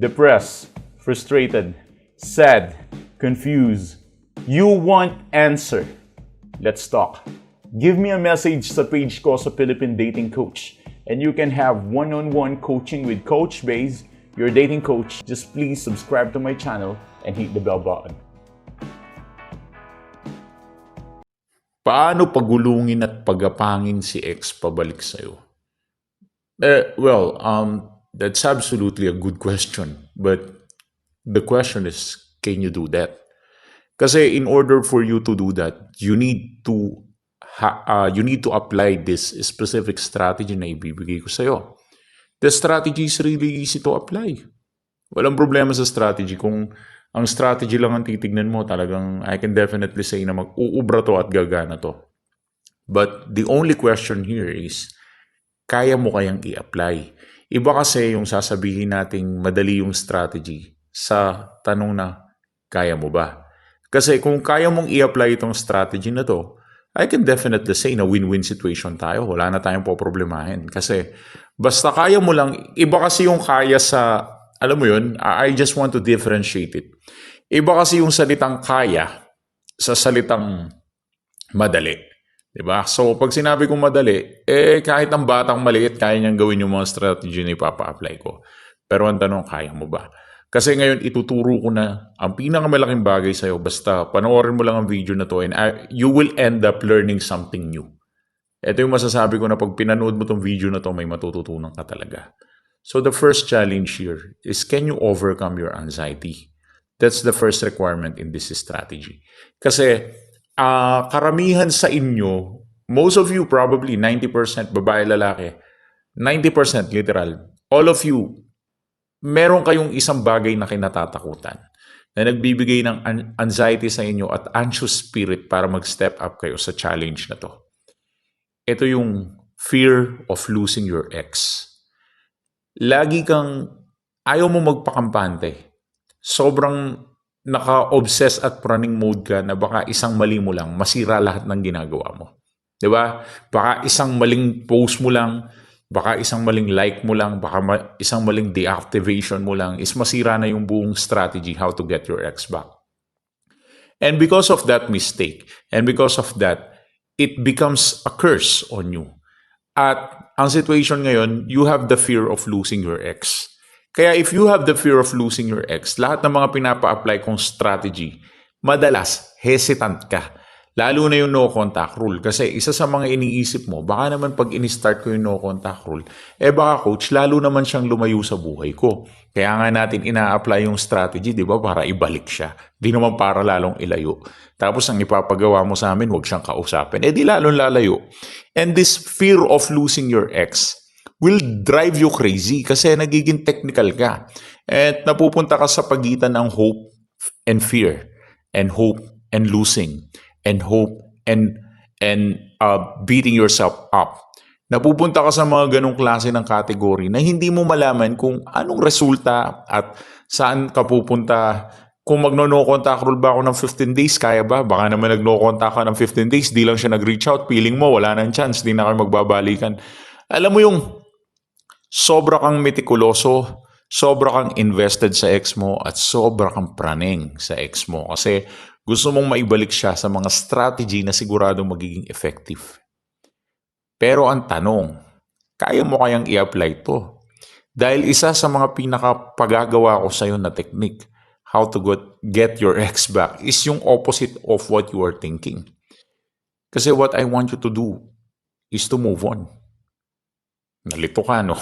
depressed, frustrated, sad, confused. You want answer. Let's talk. Give me a message sa page ko sa Philippine Dating Coach and you can have one-on-one coaching with Coach Baze, your dating coach. Just please subscribe to my channel and hit the bell button. Paano pagulungin at pagapangin si ex pabalik sa'yo? That's absolutely a good question. But the question is, can you do that? Kasi in order for you to do that, you need to apply this specific strategy na ibibigay ko sa'yo. The strategy is really easy to apply. Walang problema sa strategy. Kung ang strategy lang ang titignan mo, talagang I can definitely say na mag-uubra to at gagana to. But the only question here is, kaya mo kayang i-apply? Iba kasi yung sasabihin nating madali yung strategy sa tanong na, kaya mo ba? Kasi kung kaya mong i-apply itong strategy na to, I can definitely say na win-win situation tayo. Wala na tayong poproblemahin. Kasi basta kaya mo lang, iba kasi yung kaya sa, alam mo yun, I just want to differentiate it. Iba kasi yung salitang kaya sa salitang madali. Diba? So, pag sinabi kong madali, kahit ang batang maliit, kaya niyang gawin yung mga strategy na ipapa-apply ko. Pero ang tanong, kaya mo ba? Kasi ngayon, ituturo ko na ang pinakamalaking bagay sa'yo, basta panoorin mo lang ang video na to and you will end up learning something new. Ito yung masasabi ko na pag pinanood mo tong video na to, may matututunan ka talaga. So, the first challenge here is, can you overcome your anxiety? That's the first requirement in this strategy. Kasi, karamihan sa inyo, most of you probably 90% babae, lalaki, 90% literal, all of you, meron kayong isang bagay na kinatatakutan na nagbibigay ng anxiety sa inyo at anxious spirit para mag-step up kayo sa challenge na to. Ito yung fear of losing your ex. Lagi kang ayaw mo magpakampante. Sobrang naka-obsess at running mode ka na baka isang mali mo lang, masira lahat ng ginagawa mo. Diba? Baka isang maling post mo lang, baka isang maling like mo lang, baka isang maling deactivation mo lang, is masira na yung buong strategy how to get your ex back. And because of that mistake, and because of that, it becomes a curse on you. At ang situation ngayon, you have the fear of losing your ex. Kaya if you have the fear of losing your ex, lahat ng mga pinapa-apply kong strategy, madalas, hesitant ka. Lalo na yung no contact rule. Kasi isa sa mga iniisip mo, baka naman pag in-start ko yung no contact rule, baka coach, lalo naman siyang lumayo sa buhay ko. Kaya nga natin ina-apply yung strategy, di ba, para ibalik siya. Di naman para lalong ilayo. Tapos ang ipapagawa mo sa amin, huwag siyang kausapin. Di lalong lalayo. And this fear of losing your ex will drive you crazy kasi nagiging technical ka. At napupunta ka sa pagitan ng hope and fear, and hope and losing, and hope and beating yourself up. Napupunta ka sa mga ganong klase ng category na hindi mo malaman kung anong resulta at saan ka pupunta. Kung magno-no contact rule ba ako ng 15 days, kaya ba? Baka naman nag-no contact ka ng 15 days, di lang siya nag-reach out, feeling mo, wala nang chance, di na kayo magbabalikan. Alam mo yung sobra kang metikuloso, sobra kang invested sa ex mo, at sobra kang praning sa ex mo. Kasi gusto mong maibalik siya sa mga strategy na siguradong magiging effective. Pero ang tanong, kaya mo kayang i-apply to? Dahil isa sa mga pinakapagagawa ko sa'yo na technique, how to get your ex back, is yung opposite of what you are thinking. Kasi what I want you to do is to move on. Nalito ka, no?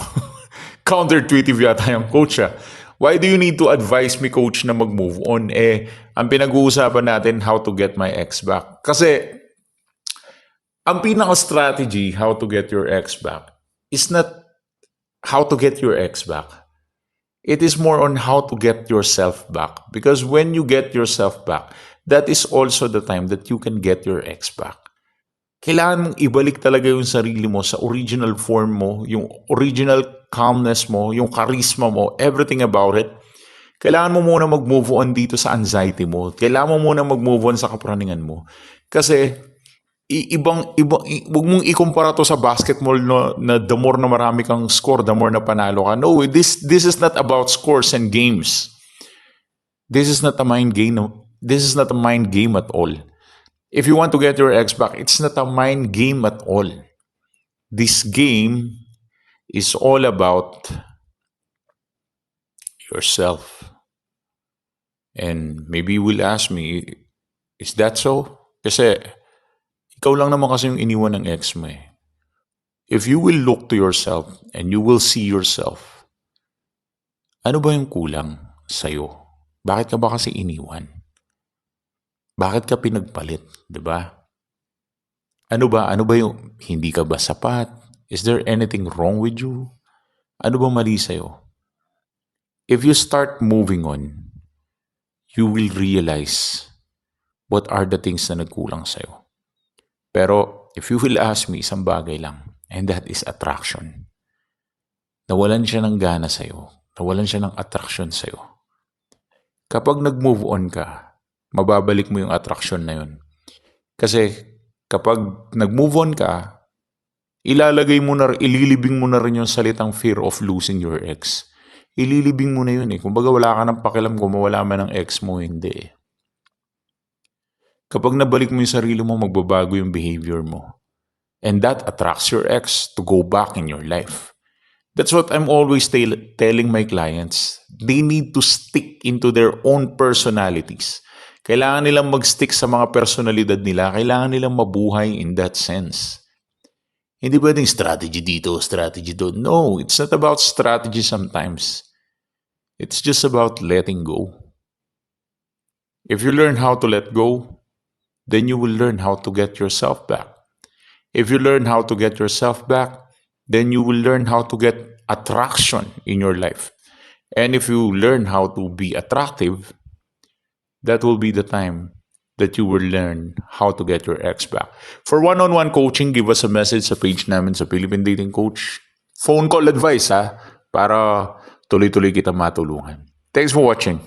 Counterintuitive yata yung coach, ah. Why do you need to advise me, coach, na mag-move on? Ang pinag-uusapan natin, how to get my ex back. Kasi, ang pinaka-strategy, how to get your ex back, is not how to get your ex back. It is more on how to get yourself back. Because when you get yourself back, that is also the time that you can get your ex back. Kailangan mong ibalik talaga yung sarili mo sa original form mo, yung original calmness mo, yung charisma mo, everything about it. Kailangan mo muna mag-move on dito sa anxiety mo. Kailangan mo muna mag-move on sa kapraningan mo. Kasi wag mong ikumpara to sa basketball no, na the more na marami kang score, the more na panalo ka. No, this is not about scores and games. This is not a mind game. This is not a mind game at all. If you want to get your ex back, it's not a mind game at all. This game is all about yourself. And maybe you will ask me, is that so? Kasi ikaw lang naman kasi yung iniwan ng ex mo eh. If you will look to yourself and you will see yourself, ano ba yung kulang sa'yo? Bakit ka ba kasi iniwan? Bakit ka pinagpalit? Diba? Ano ba yung hindi ka ba sapat? Is there anything wrong with you? Ano ba mali sa'yo? If you start moving on, you will realize what are the things na nagkulang sa'yo. Pero if you will ask me, isang bagay lang, and that is attraction. Nawalan siya ng gana sa'yo. Nawalan siya ng attraction sa'yo. Kapag nag-move on ka, mababalik mo yung attraction na yun. Kasi kapag nag-move on ka, ililibing mo na rin yung salitang fear of losing your ex. Ililibing mo na yun eh. Kumbaga wala ka ng pakialam kung mawala man ng ex mo, hindi eh. Kapag nabalik mo yung sarili mo, magbabago yung behavior mo. And that attracts your ex to go back in your life. That's what I'm always telling my clients. They need to stick into their own personalities. Kailangan nilang mag-stick sa mga personalidad nila. Kailangan nilang mabuhay in that sense. Hindi pwedeng strategy dito, strategy doon. No, it's not about strategy sometimes. It's just about letting go. If you learn how to let go, then you will learn how to get yourself back. If you learn how to get yourself back, then you will learn how to get attraction in your life. And if you learn how to be attractive, that will be the time that you will learn how to get your ex back. For one-on-one coaching, give us a message sa page namin sa Philippine Dating Coach. Phone call advice ha, para tuloy-tuloy kita matulungan. Thanks for watching.